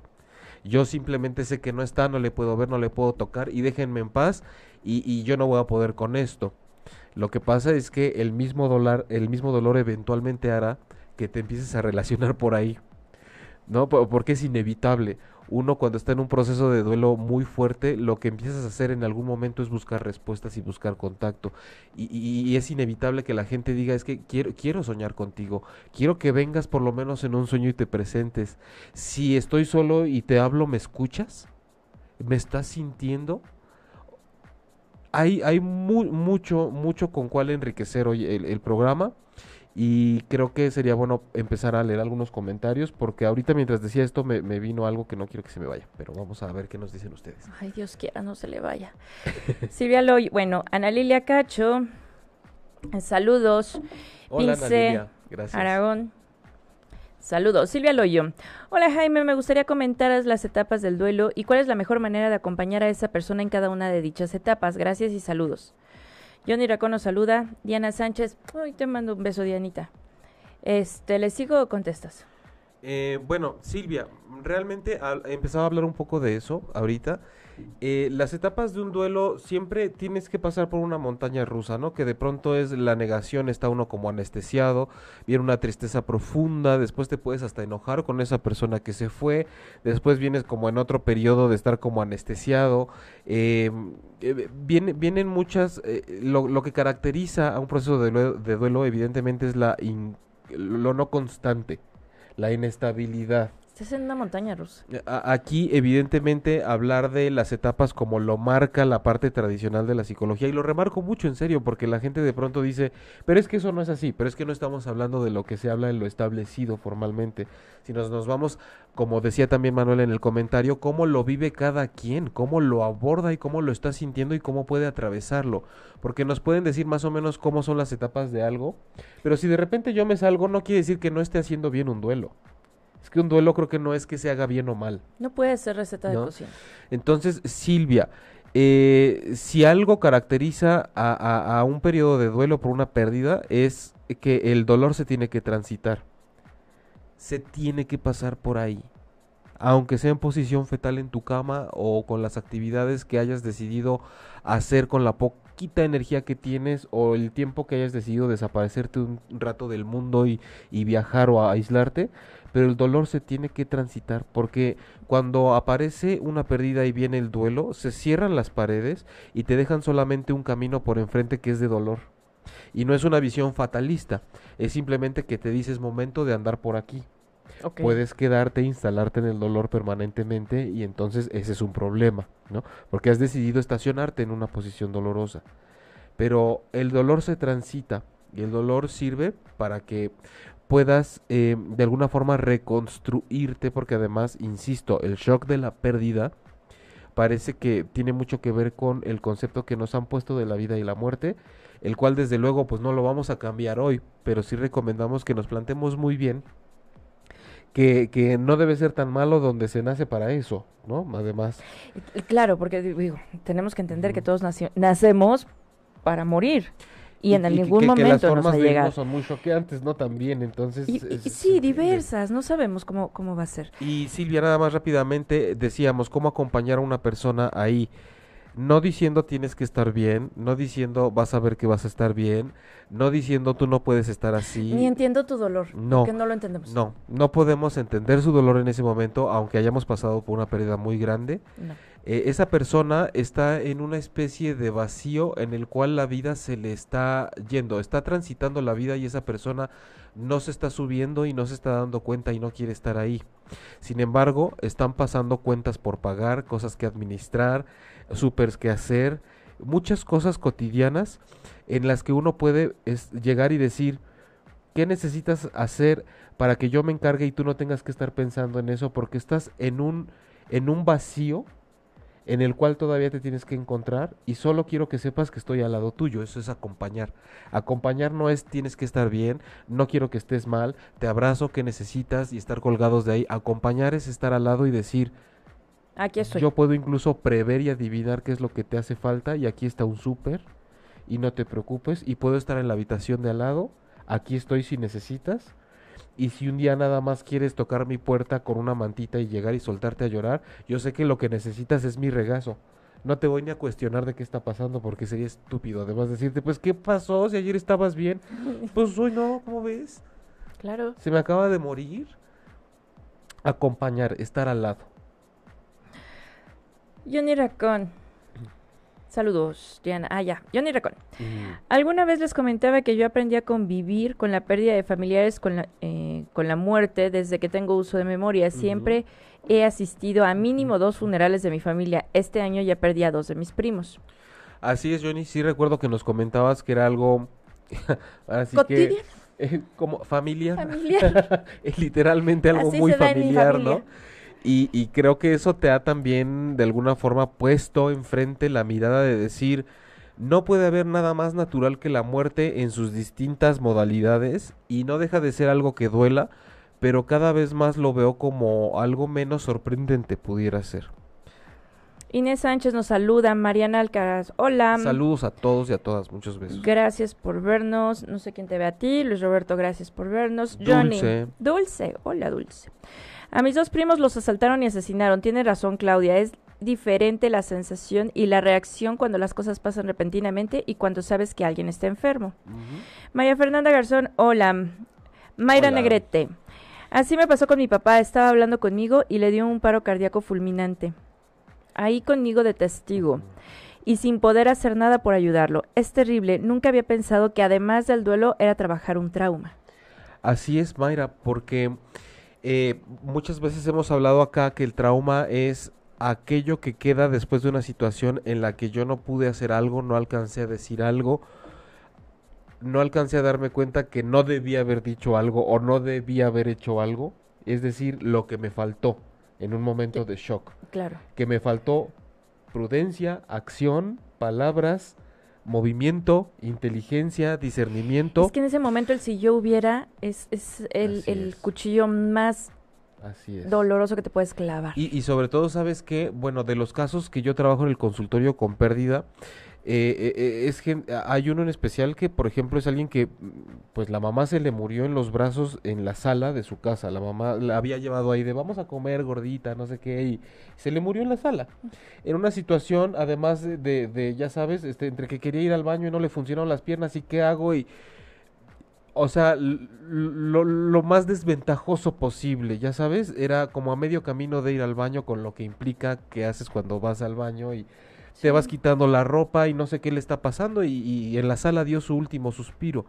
[SPEAKER 2] Yo simplemente sé que no está, no le puedo ver, no le puedo tocar y déjenme en paz y yo no voy a poder con esto. Lo que pasa es que el mismo dolor eventualmente hará que te empieces a relacionar por ahí, ¿no? Porque es inevitable. Uno cuando está en un proceso de duelo muy fuerte, lo que empiezas a hacer en algún momento es buscar respuestas y buscar contacto. Y es inevitable que la gente diga, es que quiero soñar contigo, quiero que vengas por lo menos en un sueño y te presentes. Si estoy solo y te hablo, ¿me escuchas? ¿Me estás sintiendo? Hay mucho con cuál enriquecer hoy el programa. Y creo que sería bueno empezar a leer algunos comentarios, porque ahorita mientras decía esto me vino algo que no quiero que se me vaya, pero vamos a ver qué nos dicen ustedes.
[SPEAKER 3] Ay, Dios quiera, no se le vaya. Silvia Loy, bueno, Ana Lilia Cacho, saludos.
[SPEAKER 2] Hola,
[SPEAKER 3] Pince
[SPEAKER 2] Ana Lilia, gracias.
[SPEAKER 3] Aragón, saludos. Silvia Loyo, hola Jaime, me gustaría comentar las etapas del duelo y cuál es la mejor manera de acompañar a esa persona en cada una de dichas etapas. Gracias y saludos. Johnny Racón nos saluda. Diana Sánchez, uy, te mando un beso, Dianita. ¿Le sigo o contestas?
[SPEAKER 2] Bueno, Silvia, realmente empezaba a hablar un poco de eso ahorita. Las etapas de un duelo siempre tienes que pasar por una montaña rusa, ¿no? Que de pronto es la negación, está uno como anestesiado, viene una tristeza profunda, después te puedes hasta enojar con esa persona que se fue, después vienes como en otro periodo de estar como anestesiado, vienen muchas, lo que caracteriza a un proceso de duelo evidentemente es lo no constante, la inestabilidad.
[SPEAKER 3] Estás en una montaña rusa.
[SPEAKER 2] Aquí, evidentemente, hablar de las etapas como lo marca la parte tradicional de la psicología, y lo remarco mucho en serio, porque la gente de pronto dice, pero es que eso no es así, pero es que no estamos hablando de lo que se habla en lo establecido formalmente, sino nos vamos, como decía también Manuel en el comentario, cómo lo vive cada quien, cómo lo aborda y cómo lo está sintiendo y cómo puede atravesarlo, porque nos pueden decir más o menos cómo son las etapas de algo, pero si de repente yo me salgo, no quiere decir que no esté haciendo bien un duelo. Es que un duelo creo que no es que se haga bien o mal.
[SPEAKER 3] No puede ser receta de cocina.
[SPEAKER 2] Entonces, Silvia, si algo caracteriza a un periodo de duelo por una pérdida es que el dolor se tiene que transitar. Se tiene que pasar por ahí. Aunque sea en posición fetal en tu cama o con las actividades que hayas decidido hacer con la poquita energía que tienes o el tiempo que hayas decidido desaparecerte un rato del mundo y viajar o aislarte, pero el dolor se tiene que transitar, porque cuando aparece una pérdida y viene el duelo, se cierran las paredes y te dejan solamente un camino por enfrente que es de dolor. Y no es una visión fatalista, es simplemente que te dices momento de andar por aquí. Okay. Puedes quedarte, instalarte en el dolor permanentemente y entonces ese es un problema, ¿no? Porque has decidido estacionarte en una posición dolorosa. Pero el dolor se transita y el dolor sirve para que puedas de alguna forma reconstruirte, porque además, insisto, el shock de la pérdida parece que tiene mucho que ver con el concepto que nos han puesto de la vida y la muerte, el cual desde luego pues no lo vamos a cambiar hoy, pero sí recomendamos que nos planteemos muy bien que no debe ser tan malo donde se nace para eso, ¿no? Además.
[SPEAKER 3] Claro, porque digo, tenemos que entender que todos nacemos para morir. Y en ningún momento nos va a llegar.
[SPEAKER 2] Que las formas de son muy choqueantes, ¿no? También, entonces.
[SPEAKER 3] Sí, diversas, no sabemos cómo va a ser.
[SPEAKER 2] Y Silvia, nada más rápidamente, decíamos, ¿cómo acompañar a una persona ahí? No diciendo tienes que estar bien, no diciendo vas a ver que vas a estar bien, no diciendo tú no puedes estar así.
[SPEAKER 3] Ni entiendo tu dolor,
[SPEAKER 2] no,
[SPEAKER 3] porque no lo entendemos.
[SPEAKER 2] No podemos entender su dolor en ese momento, aunque hayamos pasado por una pérdida muy grande.
[SPEAKER 3] No.
[SPEAKER 2] Esa persona está en una especie de vacío en el cual la vida se le está yendo, está transitando la vida y esa persona no se está subiendo y no se está dando cuenta y no quiere estar ahí. Sin embargo, están pasando cuentas por pagar, cosas que administrar, súpers que hacer, muchas cosas cotidianas en las que uno puede llegar y decir, ¿qué necesitas hacer para que yo me encargue y tú no tengas que estar pensando en eso? Porque estás en un vacío en el cual todavía te tienes que encontrar y solo quiero que sepas que estoy al lado tuyo. Eso es acompañar. Acompañar no es tienes que estar bien, no quiero que estés mal, te abrazo, que necesitas y estar colgados de ahí. Acompañar es estar al lado y decir,
[SPEAKER 3] aquí estoy.
[SPEAKER 2] Yo puedo incluso prever y adivinar qué es lo que te hace falta y aquí está un súper y no te preocupes, y puedo estar en la habitación de al lado, aquí estoy si necesitas. Y si un día nada más quieres tocar mi puerta con una mantita y llegar y soltarte a llorar, yo sé que lo que necesitas es mi regazo. No te voy ni a cuestionar de qué está pasando porque sería estúpido. Además decirte, pues, ¿qué pasó? Si ayer estabas bien. Pues hoy no, ¿cómo ves?
[SPEAKER 3] Claro.
[SPEAKER 2] Se me acaba de morir. Acompañar, estar al lado.
[SPEAKER 3] Johnny Racón. Saludos, Diana. Ya, Johnny Racón. Alguna vez les comentaba que yo aprendí a convivir con la pérdida de familiares, con la muerte, desde que tengo uso de memoria. Siempre he asistido a mínimo 2 funerales de mi familia. Este año ya perdí a 2 de mis primos.
[SPEAKER 2] Así es, Johnny. Sí recuerdo que nos comentabas que era algo... así
[SPEAKER 3] cotidiano.
[SPEAKER 2] Como familiar. Literalmente algo así muy familiar, ¿no? Y creo que eso te ha también de alguna forma puesto enfrente la mirada de decir, no puede haber nada más natural que la muerte en sus distintas modalidades y no deja de ser algo que duela, pero cada vez más lo veo como algo menos sorprendente pudiera ser.
[SPEAKER 3] Inés Sánchez nos saluda, Mariana Alcaraz, hola.
[SPEAKER 2] Saludos a todos y a todas, muchos besos.
[SPEAKER 3] Gracias por vernos, no sé quién te ve a ti, Luis Roberto, gracias por vernos.
[SPEAKER 2] Dulce.
[SPEAKER 3] Johnny. Dulce, hola Dulce. A mis 2 primos los asaltaron y asesinaron. Tiene razón Claudia, es diferente la sensación y la reacción cuando las cosas pasan repentinamente y cuando sabes que alguien está enfermo. María Fernanda Garzón, hola. Mayra
[SPEAKER 2] Hola.
[SPEAKER 3] Negrete, así me pasó con mi papá, estaba hablando conmigo y le dio un paro cardíaco fulminante. Ahí conmigo de testigo y sin poder hacer nada por ayudarlo. Es terrible, nunca había pensado que además del duelo era trabajar un trauma.
[SPEAKER 2] Así es, Mayra, porque Muchas veces hemos hablado acá que el trauma es aquello que queda después de una situación en la que yo no pude hacer algo, no alcancé a decir algo, no alcancé a darme cuenta que no debía haber dicho algo o no debía haber hecho algo, es decir, lo que me faltó en un momento de shock.
[SPEAKER 3] Claro.
[SPEAKER 2] Que me faltó prudencia, acción, palabras, movimiento, inteligencia, discernimiento.
[SPEAKER 3] Es que en ese momento el si yo hubiera es el cuchillo más doloroso que te puedes clavar.
[SPEAKER 2] Y sobre todo, ¿sabes qué? Bueno, de los casos que yo trabajo en el consultorio con pérdida, hay uno en especial que, por ejemplo, es alguien que, pues la mamá se le murió en los brazos en la sala de su casa. La mamá la había llevado ahí de vamos a comer gordita, no sé qué, y se le murió en la sala. En una situación, además de ya sabes, entre que quería ir al baño y no le funcionaron las piernas y qué hago y... O sea, lo más desventajoso posible, ya sabes, era como a medio camino de ir al baño con lo que implica que haces cuando vas al baño y te vas quitando la ropa y no sé qué le está pasando y en la sala dio su último suspiro.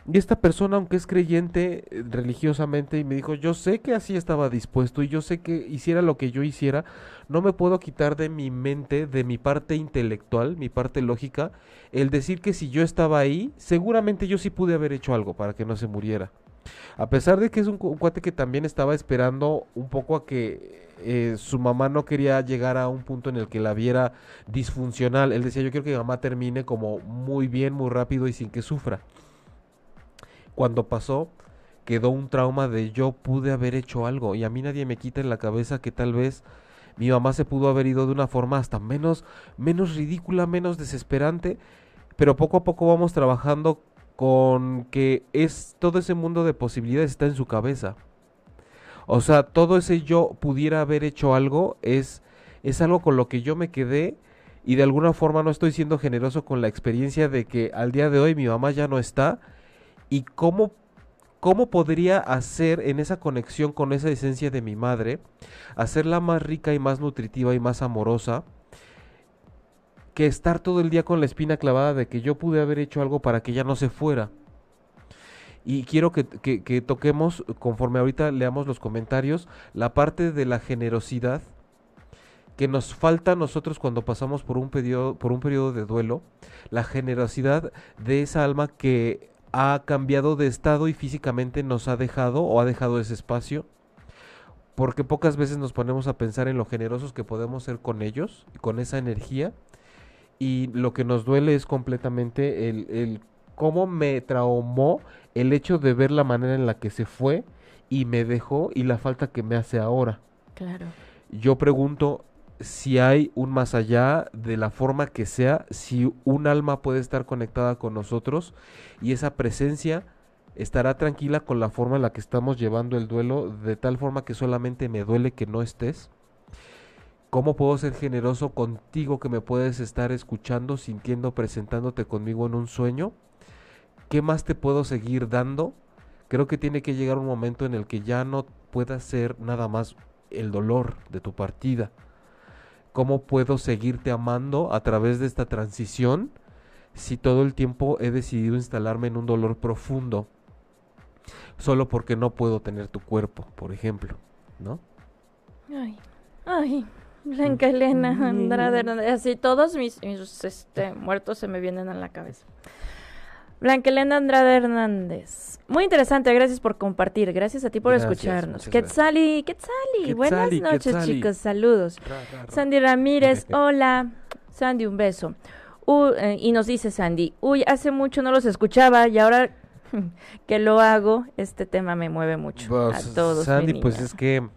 [SPEAKER 2] Y esta persona, aunque es creyente religiosamente, y me dijo, yo sé que así estaba dispuesto y yo sé que hiciera lo que yo hiciera, no me puedo quitar de mi mente, de mi parte intelectual, mi parte lógica, el decir que si yo estaba ahí, seguramente yo sí pude haber hecho algo para que no se muriera. A pesar de que es un cuate que también estaba esperando un poco a que su mamá no quería llegar a un punto en el que la viera disfuncional. Él decía, yo quiero que mi mamá termine como muy bien, muy rápido y sin que sufra. Cuando pasó, quedó un trauma de yo pude haber hecho algo y a mí nadie me quita en la cabeza que tal vez mi mamá se pudo haber ido de una forma hasta menos ridícula, menos desesperante, pero poco a poco vamos trabajando con que todo ese mundo de posibilidades está en su cabeza. O sea, todo ese yo pudiera haber hecho algo es algo con lo que yo me quedé y de alguna forma no estoy siendo generoso con la experiencia de que al día de hoy mi mamá ya no está. ¿Y cómo podría hacer en esa conexión con esa esencia de mi madre, hacerla más rica y más nutritiva y más amorosa, que estar todo el día con la espina clavada de que yo pude haber hecho algo para que ella no se fuera? Y quiero que toquemos, conforme ahorita leamos los comentarios, la parte de la generosidad que nos falta a nosotros cuando pasamos por un periodo de duelo, la generosidad de esa alma que ha cambiado de estado y físicamente nos ha dejado o ha dejado ese espacio, porque pocas veces nos ponemos a pensar en lo generosos que podemos ser con ellos, con esa energía, y lo que nos duele es completamente el cómo me traumó el hecho de ver la manera en la que se fue y me dejó y la falta que me hace ahora.
[SPEAKER 3] Claro.
[SPEAKER 2] Yo pregunto si hay un más allá de la forma que sea, si un alma puede estar conectada con nosotros y esa presencia estará tranquila con la forma en la que estamos llevando el duelo, de tal forma que solamente me duele que no estés. ¿Cómo puedo ser generoso contigo que me puedes estar escuchando, sintiendo, presentándote conmigo en un sueño? ¿Qué más te puedo seguir dando? Creo que tiene que llegar un momento en el que ya no pueda ser nada más el dolor de tu partida. ¿Cómo puedo seguirte amando a través de esta transición si todo el tiempo he decidido instalarme en un dolor profundo solo porque no puedo tener tu cuerpo, por ejemplo, ¿no?
[SPEAKER 3] Ay, Blanca Elena Andrade, así todos mis muertos se me vienen a la cabeza. Blanca Elena Andrade Hernández. Muy interesante, gracias por compartir, gracias a ti por escucharnos. Quetzali, buenas noches, chicos, saludos. Sandy Ramírez, hola. Sandy, un beso. Y nos dice Sandy, hace mucho no los escuchaba y ahora que lo hago, este tema me mueve mucho.
[SPEAKER 2] Pues,
[SPEAKER 3] a todos,
[SPEAKER 2] Sandy, pues es que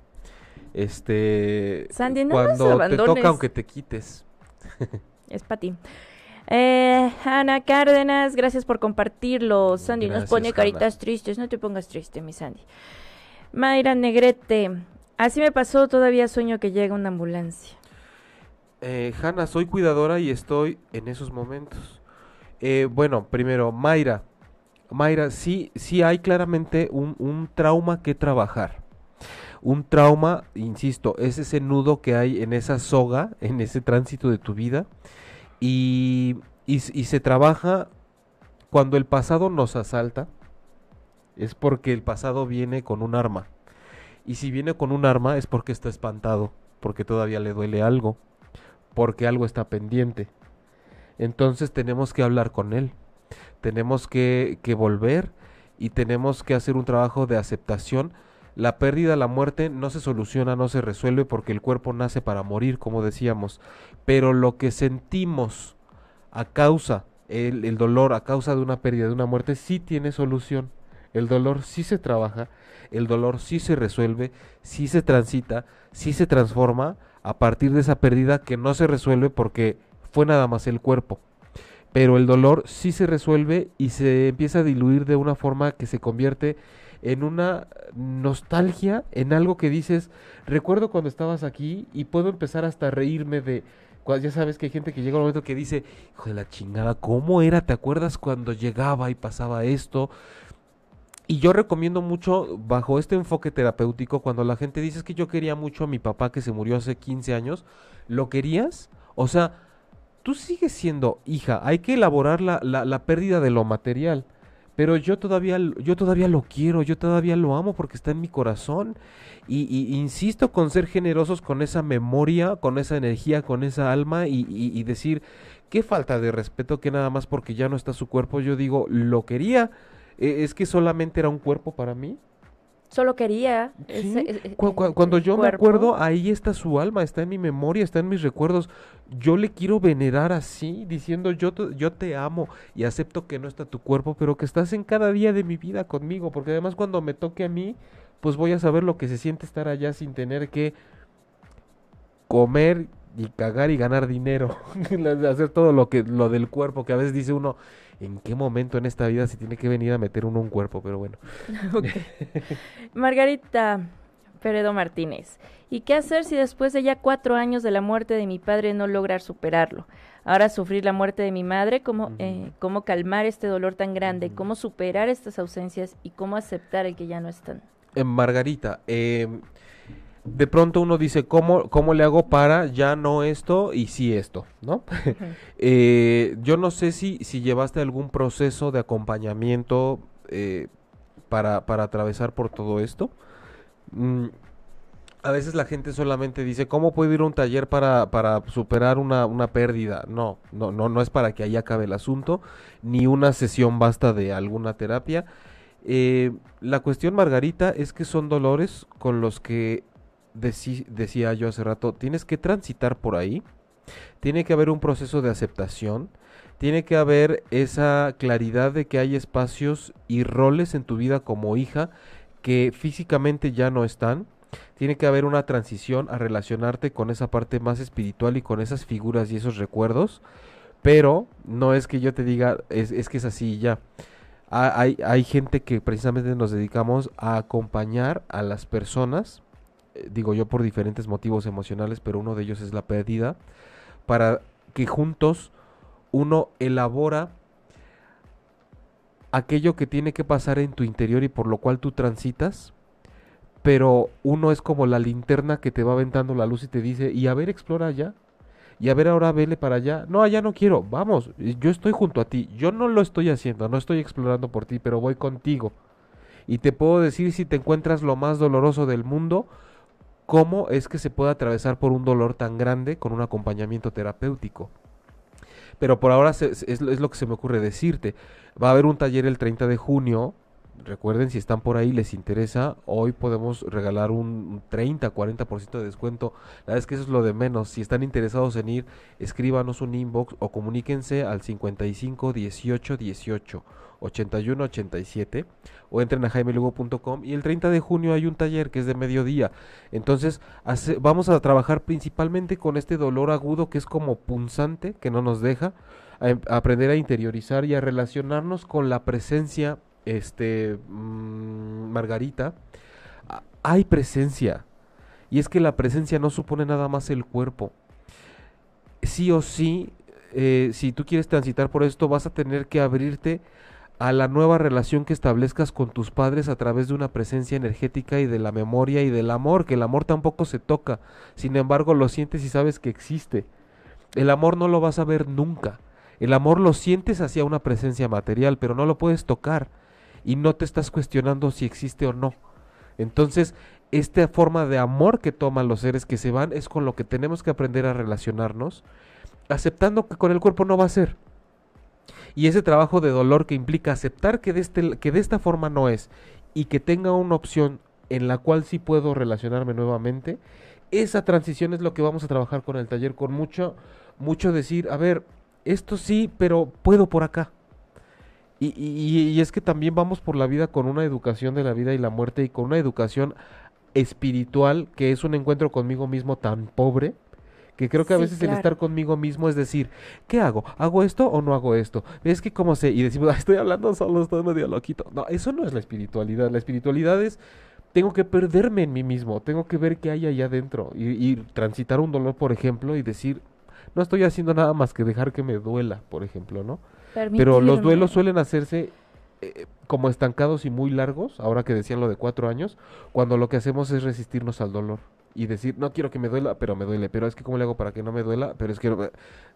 [SPEAKER 3] Sandy, no
[SPEAKER 2] cuando
[SPEAKER 3] nos
[SPEAKER 2] te toca aunque te quites.
[SPEAKER 3] Es para ti. Ana Cárdenas, gracias por compartirlo. Sandy
[SPEAKER 2] Gracias,
[SPEAKER 3] nos pone caritas tristes, no te pongas triste, mi Sandy. Mayra Negrete, así me pasó, todavía sueño que llega una ambulancia.
[SPEAKER 2] Hanna, soy cuidadora y estoy en esos momentos. Bueno, primero, Mayra, sí hay claramente un trauma que trabajar. Un trauma, insisto, es ese nudo que hay en esa soga, en ese tránsito de tu vida. Y se trabaja cuando el pasado nos asalta, es porque el pasado viene con un arma Y si viene con un arma es porque está espantado, porque todavía le duele algo, porque algo está pendiente. Entonces tenemos que hablar con él, tenemos que volver y tenemos que hacer un trabajo de aceptación. La pérdida, la muerte no se soluciona, no se resuelve porque el cuerpo nace para morir, como decíamos, pero lo que sentimos a causa, el dolor a causa de una pérdida, de una muerte, sí tiene solución. El dolor sí se trabaja, el dolor sí se resuelve, sí se transita, sí se transforma a partir de esa pérdida que no se resuelve porque fue nada más el cuerpo. Pero el dolor sí se resuelve y se empieza a diluir de una forma que se convierte en una nostalgia, en algo que dices, recuerdo cuando estabas aquí y puedo empezar hasta a reírme de... Ya sabes que hay gente que llega un momento que dice, hijo de la chingada, ¿cómo era? ¿Te acuerdas cuando llegaba y pasaba esto? Y yo recomiendo mucho, bajo este enfoque terapéutico, cuando la gente dice, es que yo quería mucho a mi papá que se murió hace 15 años, ¿lo querías? O sea, tú sigues siendo hija, hay que elaborar la pérdida de lo material, pero yo todavía lo quiero, yo todavía lo amo porque está en mi corazón, y insisto con ser generosos con esa memoria, con esa energía, con esa alma, y decir, qué falta de respeto que nada más porque ya no está su cuerpo, yo digo, lo quería. ¿Es que solamente era un cuerpo para mí?
[SPEAKER 3] Solo quería.
[SPEAKER 2] Sí. Cuando yo me acuerdo, ahí está su alma, está en mi memoria, está en mis recuerdos. Yo le quiero venerar así, diciendo yo te amo y acepto que no está tu cuerpo, pero que estás en cada día de mi vida conmigo, porque además cuando me toque a mí, pues voy a saber lo que se siente estar allá sin tener que comer y cagar y ganar dinero, hacer todo lo del cuerpo, que a veces dice uno, ¿en qué momento en esta vida se tiene que venir a meter uno un cuerpo? Pero bueno.
[SPEAKER 3] Okay. Margarita Peredo Martínez. ¿Y qué hacer si después de ya 4 años de la muerte de mi padre no lograr superarlo? Ahora sufrir la muerte de mi madre, ¿cómo calmar este dolor tan grande? ¿Cómo superar estas ausencias? ¿Y cómo aceptar el que ya no están?
[SPEAKER 2] Margarita, de pronto uno dice, ¿cómo le hago para ya no esto y sí esto, ¿no? Yo no sé si llevaste algún proceso de acompañamiento para atravesar por todo esto. A veces la gente solamente dice, ¿cómo puedo ir a un taller para superar una pérdida? No es para que ahí acabe el asunto, ni una sesión basta de alguna terapia. La cuestión, Margarita, es que son dolores con los que decía yo hace rato, tienes que transitar por ahí, tiene que haber un proceso de aceptación, tiene que haber esa claridad de que hay espacios y roles en tu vida como hija que físicamente ya no están, tiene que haber una transición a relacionarte con esa parte más espiritual y con esas figuras y esos recuerdos, pero no es que yo te diga, es que es así ya. Hay gente que precisamente nos dedicamos a acompañar a las personas, digo yo por diferentes motivos emocionales, pero uno de ellos es la pérdida, para que juntos uno elabora aquello que tiene que pasar en tu interior y por lo cual tú transitas, pero uno es como la linterna que te va aventando la luz y te dice, y a ver, explora allá, y a ver, ahora vele para allá, no, allá no quiero, vamos, yo estoy junto a ti, yo no lo estoy haciendo, no estoy explorando por ti, pero voy contigo, y te puedo decir si te encuentras lo más doloroso del mundo, cómo es que se puede atravesar por un dolor tan grande con un acompañamiento terapéutico. Pero por ahora es lo que se me ocurre decirte. Va a haber un taller el 30 de junio. Recuerden, si están por ahí, les interesa, hoy podemos regalar un 30-40% de descuento. La verdad es que eso es lo de menos. Si están interesados en ir, escríbanos un inbox o comuníquense al 55 18 18 81 87 o entren a jaimelugo.com, y el 30 de junio hay un taller que es de mediodía. Entonces vamos a trabajar principalmente con este dolor agudo que es como punzante, que no nos deja, a aprender a interiorizar y a relacionarnos con la presencia. Margarita, hay presencia, y es que la presencia no supone nada más el cuerpo. Sí o sí, si tú quieres transitar por esto, vas a tener que abrirte a la nueva relación que establezcas con tus padres a través de una presencia energética y de la memoria y del amor, que el amor tampoco se toca, sin embargo lo sientes y sabes que existe. El amor no lo vas a ver nunca, el amor lo sientes hacia una presencia material, pero no lo puedes tocar. Y no te estás cuestionando si existe o no. Entonces, esta forma de amor que toman los seres que se van es con lo que tenemos que aprender a relacionarnos, aceptando que con el cuerpo no va a ser. Y ese trabajo de dolor que implica aceptar que de esta forma no es, y que tenga una opción en la cual sí puedo relacionarme nuevamente, esa transición es lo que vamos a trabajar con el taller, con mucho decir, a ver, esto sí, pero puedo por acá. Y es que también vamos por la vida con una educación de la vida y la muerte, y con una educación espiritual, que es un encuentro conmigo mismo tan pobre, que creo que a veces el estar conmigo mismo es decir, ¿qué hago? ¿Hago esto o no hago esto? Es que cómo sé, y decimos, estoy hablando solo, estoy medio loquito. No, eso no es la espiritualidad. La espiritualidad es, tengo que perderme en mí mismo, tengo que ver qué hay allá adentro, y transitar un dolor, por ejemplo, y decir, no estoy haciendo nada más que dejar que me duela, por ejemplo, ¿no? Pero los duelos suelen hacerse como estancados y muy largos, ahora que decían lo de 4 años, cuando lo que hacemos es resistirnos al dolor y decir, no quiero que me duela, pero me duele, pero es que ¿cómo le hago para que no me duela? Pero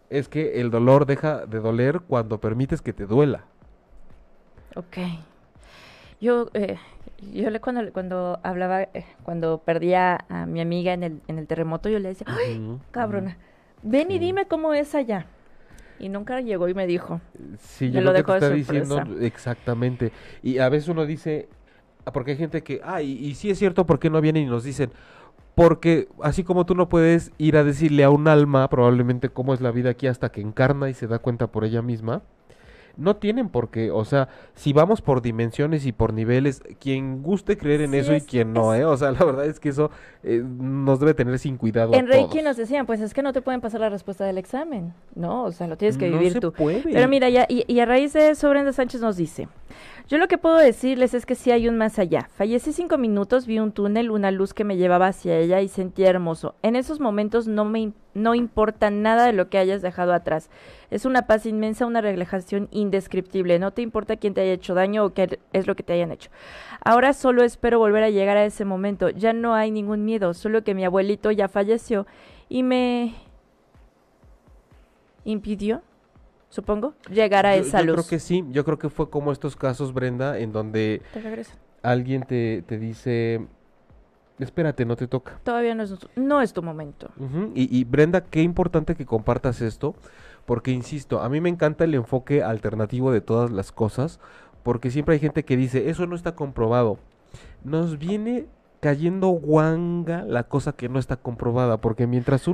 [SPEAKER 2] es que el dolor deja de doler cuando permites que te duela.
[SPEAKER 3] Ok. Yo cuando hablaba, cuando perdía a mi amiga en el terremoto, yo le decía, ¡ay, cabrona! Ven y dime cómo es allá. Y nunca llegó y me dijo.
[SPEAKER 2] Sí, yo lo dejo que te está diciendo exactamente. Y a veces uno dice, porque hay gente que, y sí es cierto, ¿por qué no vienen y nos dicen? Porque así como tú no puedes ir a decirle a un alma probablemente cómo es la vida aquí hasta que encarna y se da cuenta por ella misma, no tienen por qué, o sea, si vamos por dimensiones y por niveles, quien guste creer en eso y quien no, o sea, la verdad es que eso nos debe tener sin cuidado
[SPEAKER 3] en Reiki nos decían, pues es que no te pueden pasar la respuesta del examen, ¿no? O sea, lo tienes que vivir tú.
[SPEAKER 2] Puede.
[SPEAKER 3] Pero mira, y a raíz de eso, Brenda Sánchez nos dice, yo lo que puedo decirles es que sí hay un más allá. Fallecí 5 minutos, vi un túnel, una luz que me llevaba hacia ella y sentía hermoso. En esos momentos no importa nada de lo que hayas dejado atrás. Es una paz inmensa, una relajación indescriptible. No te importa quién te haya hecho daño o qué es lo que te hayan hecho. Ahora solo espero volver a llegar a ese momento. Ya no hay ningún miedo, solo que mi abuelito ya falleció y me impidió, supongo, llegar a esa luz.
[SPEAKER 2] Yo creo que sí, yo creo que fue como estos casos, Brenda, en donde alguien te dice, espérate, no te toca.
[SPEAKER 3] Todavía no es tu momento.
[SPEAKER 2] Y Brenda, qué importante que compartas esto, porque insisto, a mí me encanta el enfoque alternativo de todas las cosas, porque siempre hay gente que dice, eso no está comprobado. Nos viene cayendo guanga la cosa que no está comprobada, porque mientras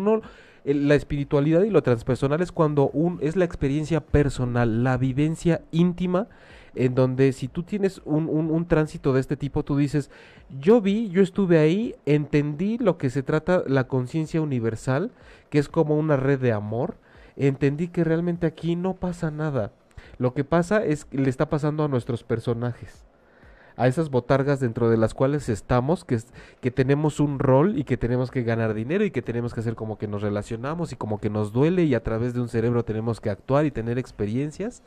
[SPEAKER 2] la espiritualidad y lo transpersonal es cuando es la experiencia personal, la vivencia íntima, en donde si tú tienes un tránsito de este tipo, tú dices, yo estuve ahí, entendí lo que se trata la conciencia universal, que es como una red de amor, entendí que realmente aquí no pasa nada, lo que pasa es que le está pasando a nuestros personajes, a esas botargas dentro de las cuales estamos, que tenemos un rol y que tenemos que ganar dinero y que tenemos que hacer como que nos relacionamos y como que nos duele y a través de un cerebro tenemos que actuar y tener experiencias,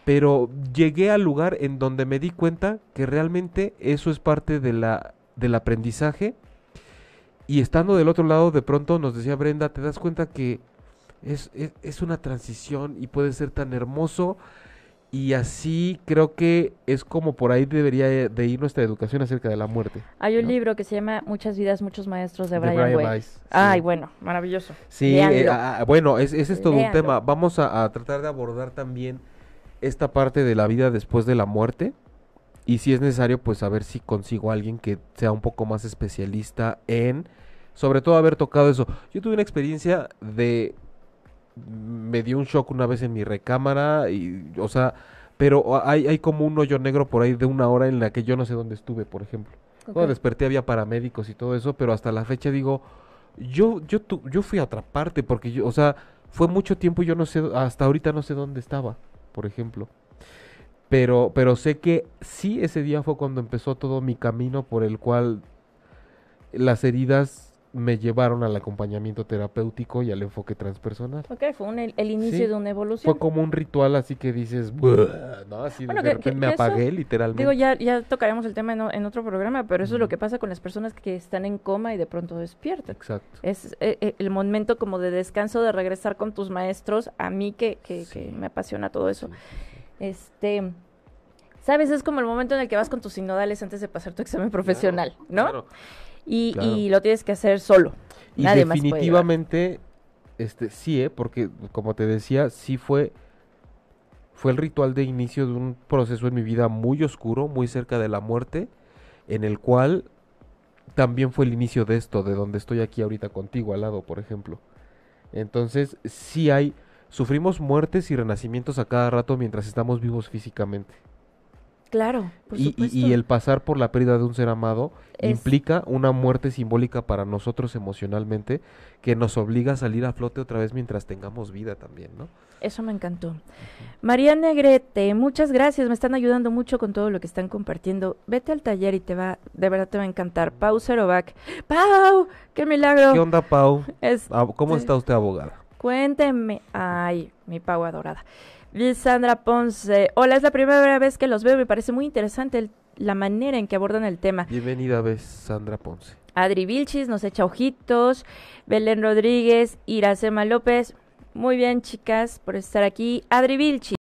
[SPEAKER 2] pero llegué al lugar en donde me di cuenta que realmente eso es parte del aprendizaje, y estando del otro lado de pronto nos decía Brenda, te das cuenta que es una transición y puede ser tan hermoso. Y así creo que es como por ahí debería de ir nuestra educación acerca de la muerte.
[SPEAKER 3] Hay un libro que se llama Muchas vidas, muchos maestros de Brian Weiss. Sí. Ay, bueno, maravilloso.
[SPEAKER 2] Sí, bueno, ese es todo un tema. Vamos a tratar de abordar también esta parte de la vida después de la muerte. Y si es necesario, pues a ver si consigo a alguien que sea un poco más especialista en, sobre todo, haber tocado eso. Yo tuve una experiencia me dio un shock una vez en mi recámara, o sea, pero hay como un hoyo negro por ahí de 1 hora en la que yo no sé dónde estuve, por ejemplo. Cuando desperté había paramédicos y todo eso, pero hasta la fecha digo, yo fui a otra parte, porque o sea, fue mucho tiempo y yo no sé, hasta ahorita no sé dónde estaba, por ejemplo. Pero sé que sí, ese día fue cuando empezó todo mi camino por el cual las heridas me llevaron al acompañamiento terapéutico y al enfoque transpersonal.
[SPEAKER 3] Ok, fue el inicio de una evolución.
[SPEAKER 2] Fue como un ritual, así que dices, ¿no? Así de repente me apagué, literalmente.
[SPEAKER 3] Digo, ya tocaremos el tema en otro programa, pero eso es lo que pasa con las personas que están en coma y de pronto despiertan.
[SPEAKER 2] Exacto.
[SPEAKER 3] Es el momento como de descanso, de regresar con tus maestros. A mí que me apasiona todo eso. ¿Sabes? Es como el momento en el que vas con tus sinodales antes de pasar tu examen profesional, ¿no? Claro.
[SPEAKER 2] Claro.
[SPEAKER 3] y lo tienes que hacer solo.
[SPEAKER 2] Y
[SPEAKER 3] Nadie más puede
[SPEAKER 2] definitivamente, sí, porque como te decía, sí fue el ritual de inicio de un proceso en mi vida muy oscuro, muy cerca de la muerte, en el cual también fue el inicio de esto, de donde estoy aquí ahorita contigo al lado, por ejemplo. Entonces, sufrimos muertes y renacimientos a cada rato mientras estamos vivos físicamente.
[SPEAKER 3] Claro, por
[SPEAKER 2] Y
[SPEAKER 3] supuesto.
[SPEAKER 2] el pasar por la pérdida de un ser amado
[SPEAKER 3] Es-
[SPEAKER 2] implica una muerte simbólica para nosotros emocionalmente, que nos obliga a salir a flote otra vez mientras tengamos vida también, ¿no?
[SPEAKER 3] Eso me encantó. María Negrete, muchas gracias, me están ayudando mucho con todo lo que están compartiendo. Vete al taller y de verdad te va a encantar. Pau Cerovac. ¡Pau! ¡Qué milagro!
[SPEAKER 2] ¿Qué onda, Pau?
[SPEAKER 3] Este,
[SPEAKER 2] ¿Cómo está usted, abogada?
[SPEAKER 3] Cuénteme. Ay, mi Pau adorada. Sandra Ponce. Hola, es la primera vez que los veo. Me parece muy interesante la manera en que abordan el tema.
[SPEAKER 2] Bienvenida, ves, Sandra Ponce.
[SPEAKER 3] Adri Vilchis nos echa ojitos. Belén Rodríguez, Iracema López. Muy bien, chicas, por estar aquí. Adri Vilchis.